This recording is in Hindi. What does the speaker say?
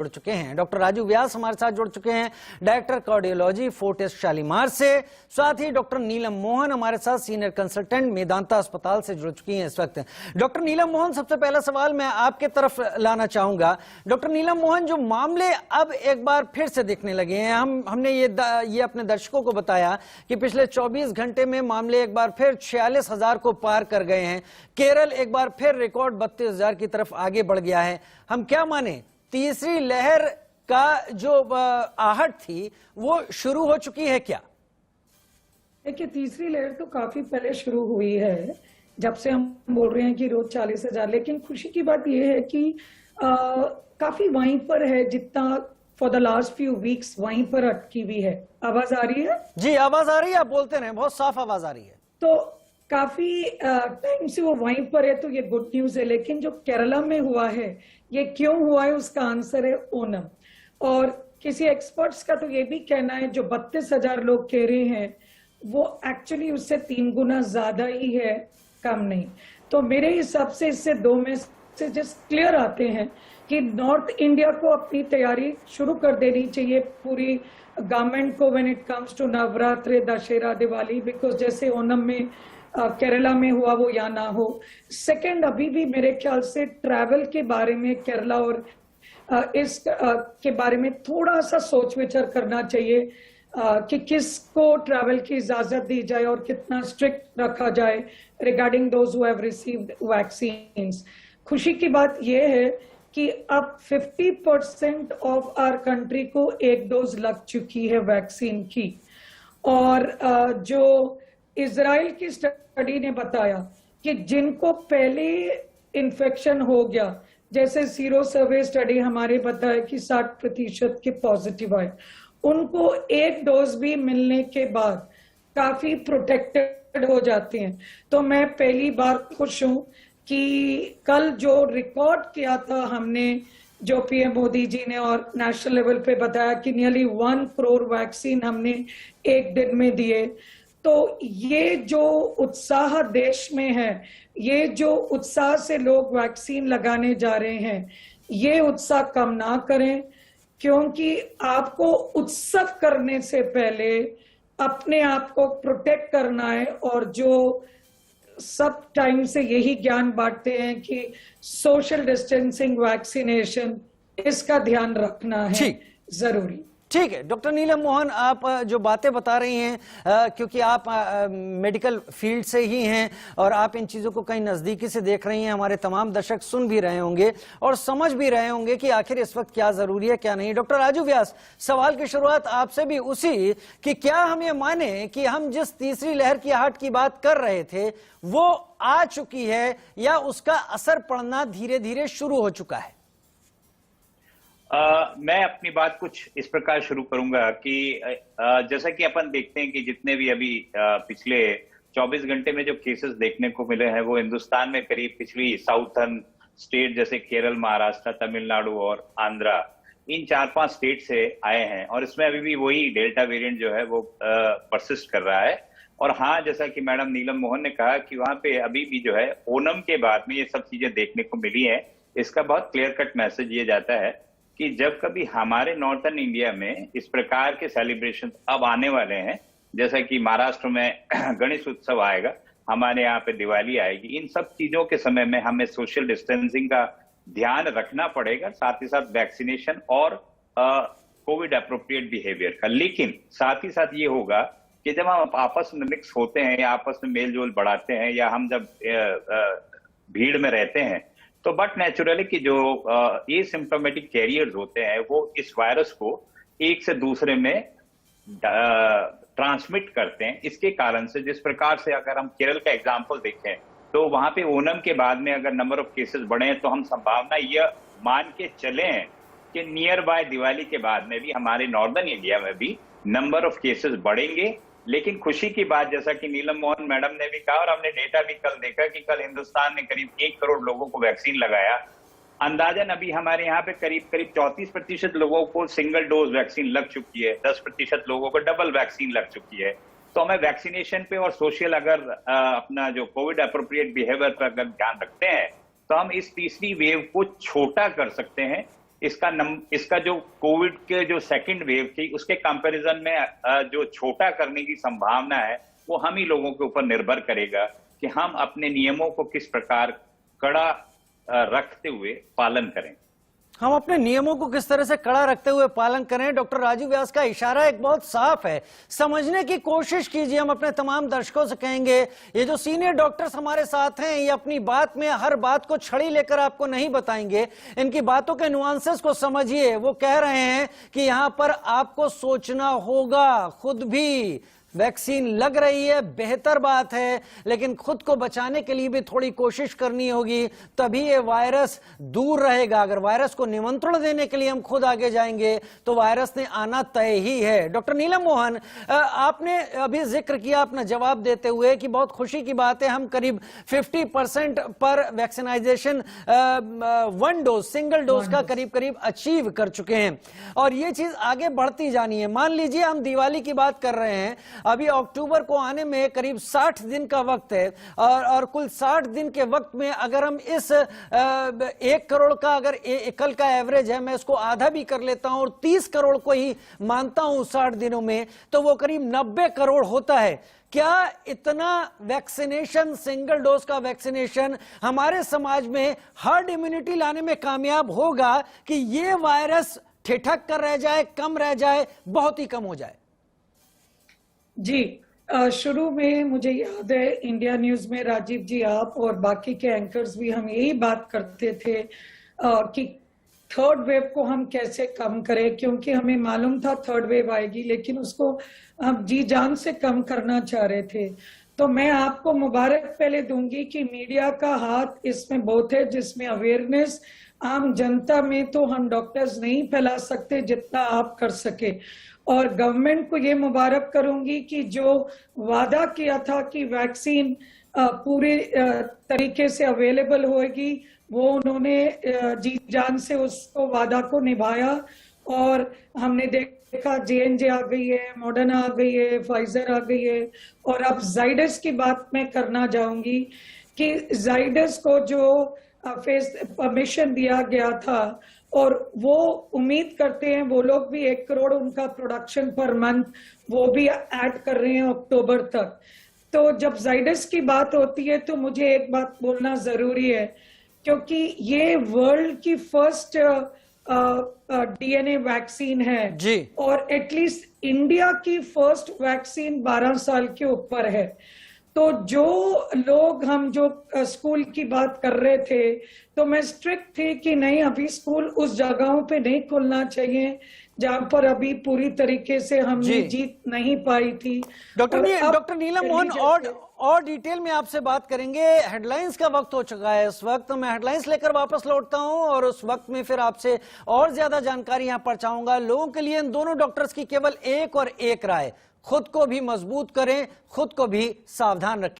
जुड़ चुके हैं। डॉक्टर राजू व्यास हमारे साथ जुड़ चुके हैं, डायरेक्टर कार्डियोलॉजी फोर्टिस शालीमार से। साथ ही डॉक्टर नीलम मोहन हमारे साथ सीनियर कंसल्टेंट मेदांता अस्पताल से जुड़ चुकी हैं इस वक्त। डॉक्टर नीलम मोहन, सबसे पहला सवाल मैं आपके तरफ लाना चाहूंगा। डॉक्टर नीलम मोहन, जो मामले अब एक बार फिर से दिखने लगे हैं, हमने ये अपने दर्शकों को बताया कि पिछले 24 घंटे में मामले एक बार फिर 46,000 को पार कर गए हैं। केरल एक बार फिर रिकॉर्ड 32,000 की तरफ आगे बढ़ गया है। हम क्या माने, तीसरी लहर का जो आहट थी वो शुरू हो चुकी है क्या? देखिए, तीसरी लहर तो काफी पहले शुरू हुई है, जब से हम बोल रहे हैं कि रोज 40,000। लेकिन खुशी की बात यह है कि काफी वहीं पर है जितना for the last few weeks वहीं पर अटकी हुई है। आवाज आ रही है? जी, आवाज आ रही है, आप बोलते रहे, बहुत साफ आवाज आ रही है। तो काफी टाइम से वो वहीं पर है, तो ये गुड न्यूज है। लेकिन जो केरला में हुआ है, ये क्यों हुआ है, उसका आंसर है ओनम। और किसी एक्सपर्ट्स का तो ये भी कहना है, जो 32,000 लोग कह रहे हैं वो एक्चुअली उससे 3 गुना ज्यादा ही है, कम नहीं। तो मेरे हिसाब से इससे 2 मैसेजेस क्लियर आते हैं कि नॉर्थ इंडिया को अपनी तैयारी शुरू कर देनी चाहिए, पूरी गवर्नमेंट को, when it comes to Navratri, Dussehra, Diwali, because जैसे ओनम में केरला में हुआ वो या ना हो। सेकंड, अभी भी मेरे ख्याल से ट्रैवल के बारे में केरला और इस के बारे में थोड़ा सा सोच विचार करना चाहिए कि किसको ट्रैवल की इजाजत दी जाए और कितना स्ट्रिक्ट रखा जाए regarding those who have received vaccines. खुशी की बात यह है कि अब 50% ऑफ आवर कंट्री को 1 डोज लग चुकी है वैक्सीन की। और जो इजराइल की स्टडी ने बताया कि जिनको पहले इन्फेक्शन हो गया, जैसे सीरो सर्वे स्टडी हमारे बताया कि 60% के पॉजिटिव आए, उनको 1 डोज भी मिलने के बाद काफी प्रोटेक्टेड हो जाते हैं। तो मैं पहली बार खुश हूं कि कल जो रिकॉर्ड किया था हमने, जो पीएम मोदी जी ने और नेशनल लेवल पे बताया कि नियरली 1 करोड़ वैक्सीन हमने एक दिन में दिए। तो ये जो उत्साह देश में है, ये जो उत्साह से लोग वैक्सीन लगाने जा रहे हैं, ये उत्साह कम ना करें, क्योंकि आपको उत्सव करने से पहले अपने आप को प्रोटेक्ट करना है। और जो सब टाइम से यही ज्ञान बांटते हैं कि सोशल डिस्टेंसिंग, वैक्सीनेशन, इसका ध्यान रखना है जरूरी। ठीक है डॉक्टर नीलम मोहन, आप जो बातें बता रही हैं, क्योंकि आप मेडिकल फील्ड से ही हैं और आप इन चीज़ों को कहीं नज़दीकी से देख रही हैं, हमारे तमाम दर्शक सुन भी रहे होंगे और समझ भी रहे होंगे कि आखिर इस वक्त क्या ज़रूरी है क्या नहीं। डॉक्टर राजू व्यास, सवाल की शुरुआत आपसे भी उसी कि क्या हम ये माने कि हम जिस तीसरी लहर की आहट की बात कर रहे थे वो आ चुकी है या उसका असर पड़ना धीरे धीरे शुरू हो चुका है? मैं अपनी बात कुछ इस प्रकार शुरू करूंगा कि जैसा कि अपन देखते हैं कि जितने भी अभी पिछले 24 घंटे में जो केसेस देखने को मिले हैं, वो हिंदुस्तान में करीब पिछली साउथर्न स्टेट जैसे केरल, महाराष्ट्र, तमिलनाडु और आंध्रा, इन 4-5 स्टेट से आए हैं। और इसमें अभी भी वही डेल्टा वेरिएंट जो है वो परसिस्ट कर रहा है। और हाँ, जैसा कि मैडम नीलम मोहन ने कहा कि वहां पे अभी भी जो है ओनम के बाद में ये सब चीजें देखने को मिली है। इसका बहुत क्लियर कट मैसेज ये जाता है कि जब कभी हमारे नॉर्थर्न इंडिया में इस प्रकार के सेलिब्रेशन अब आने वाले हैं, जैसा कि महाराष्ट्र में गणेश उत्सव आएगा, हमारे यहाँ पे दिवाली आएगी, इन सब चीजों के समय में हमें सोशल डिस्टेंसिंग का ध्यान रखना पड़ेगा, साथ ही साथ वैक्सीनेशन और कोविड अप्रोप्रिएट बिहेवियर का। लेकिन साथ ही साथ ये होगा कि जब हम आपस में मिक्स होते हैं या आपस में मेल जोल बढ़ाते हैं या हम जब भीड़ में रहते हैं, तो बट नेचुरली कि जो एसिम्प्टोमेटिक कैरियर्स होते हैं वो इस वायरस को एक से दूसरे में ट्रांसमिट करते हैं। इसके कारण से जिस प्रकार से अगर हम केरल का एग्जांपल देखें तो वहां पे ओनम के बाद में अगर नंबर ऑफ केसेस बढ़े हैं, तो हम संभावना यह मान के चले हैं कि नियर बाय दिवाली के बाद में भी हमारे नॉर्दर्न इंडिया में भी नंबर ऑफ केसेस बढ़ेंगे। लेकिन खुशी की बात, जैसा कि नीलम मोहन मैडम ने भी कहा और हमने डेटा भी कल देखा कि कल हिंदुस्तान ने करीब 1 करोड़ लोगों को वैक्सीन लगाया। अंदाजन अभी हमारे यहाँ पे करीब 34% लोगों को सिंगल डोज वैक्सीन लग चुकी है, 10% लोगों को डबल वैक्सीन लग चुकी है। तो हमें वैक्सीनेशन पे और सोशल अगर अपना जो कोविड अप्रोप्रिएट बिहेवियर पर अगर ध्यान रखते हैं, तो हम इस तीसरी वेव को छोटा कर सकते हैं इसका जो कोविड के जो सेकंड वेव थी उसके कंपैरिजन में जो छोटा करने की संभावना है वो हम ही लोगों के ऊपर निर्भर करेगा कि हम अपने नियमों को किस प्रकार कड़ा रखते हुए पालन करें। हम अपने नियमों को किस तरह से कड़ा रखते हुए पालन करें। डॉक्टर राजू व्यास का इशारा एक बहुत साफ है, समझने की कोशिश कीजिए। हम अपने तमाम दर्शकों से कहेंगे, ये जो सीनियर डॉक्टर्स हमारे साथ हैं, ये अपनी बात में हर बात को छड़ी लेकर आपको नहीं बताएंगे। इनकी बातों के नुआंसेस को समझिए। वो कह रहे हैं कि यहां पर आपको सोचना होगा, खुद भी वैक्सीन लग रही है, बेहतर बात है, लेकिन खुद को बचाने के लिए भी थोड़ी कोशिश करनी होगी, तभी ये वायरस दूर रहेगा। अगर वायरस को निमंत्रण देने के लिए हम खुद आगे जाएंगे तो वायरस ने आना तय ही है। डॉक्टर नीलम मोहन, आपने अभी जिक्र किया अपना जवाब देते हुए कि बहुत खुशी की बात है, हम करीब 50% पर वैक्सीनाइजेशन 1 डोज, सिंगल डोज का करीब करीब अचीव कर चुके हैं और ये चीज आगे बढ़ती जानी है। मान लीजिए हम दिवाली की बात कर रहे हैं, अभी अक्टूबर को आने में करीब 60 दिन का वक्त है और कुल 60 दिन के वक्त में अगर हम इस 1 करोड़ का अगर कल का एवरेज है, मैं इसको आधा भी कर लेता हूं और 30 करोड़ को ही मानता हूं 60 दिनों में, तो वो करीब 90 करोड़ होता है। क्या इतना वैक्सीनेशन, सिंगल डोज का वैक्सीनेशन हमारे समाज में हर्ड इम्यूनिटी लाने में कामयाब होगा कि ये वायरस ठिठक कर रह जाए, कम रह जाए, बहुत ही कम हो जाए? जी, शुरू में मुझे याद है इंडिया न्यूज में राजीव जी, आप और बाकी के एंकर्स भी हम यही बात करते थे कि थर्ड वेव को हम कैसे कम करें, क्योंकि हमें मालूम था थर्ड वेव आएगी, लेकिन उसको हम जी जान से कम करना चाह रहे थे। तो मैं आपको मुबारक पहले दूंगी कि मीडिया का हाथ इसमें बहुत है, जिसमें अवेयरनेस आम जनता में तो हम डॉक्टर्स नहीं फैला सकते जितना आप कर सके। और गवर्नमेंट को ये मुबारक करूंगी कि जो वादा किया था कि वैक्सीन पूरी तरीके से अवेलेबल होगी, वो उन्होंने जी जान से उसको वादा को निभाया और हमने देखा J&J आ गई है, मॉडर्ना आ गई है, फाइजर आ गई है और अब जाइडस की बात मैं करना चाहूंगी कि जाइडस को जो फेस परमिशन दिया गया था और वो उम्मीद करते हैं वो लोग भी 1 करोड़ उनका प्रोडक्शन पर मंथ वो भी ऐड कर रहे हैं अक्टूबर तक। तो जब जाइडस की बात होती है तो मुझे एक बात बोलना जरूरी है, क्योंकि ये वर्ल्ड की फर्स्ट डीएनए वैक्सीन है जी, और एटलीस्ट इंडिया की फर्स्ट वैक्सीन 12 साल के ऊपर है। तो जो लोग हम जो स्कूल की बात कर रहे थे, तो मैं स्ट्रिक्ट थी कि नहीं, अभी स्कूल उस जगहों पे नहीं खुलना चाहिए जहां पर अभी पूरी तरीके से हमने जीत नहीं पाई थी। डॉक्टर नीलम मोहन, और डिटेल में आपसे बात करेंगे। हेडलाइंस का वक्त हो चुका है इस वक्त, मैं हेडलाइंस लेकर वापस लौटता हूं और उस वक्त में फिर आपसे और ज्यादा जानकारी यहां पर चाहूंगा। लोगों के लिए इन दोनों डॉक्टर्स की केवल एक और एक राय, खुद को भी मजबूत करें, खुद को भी सावधान रखें।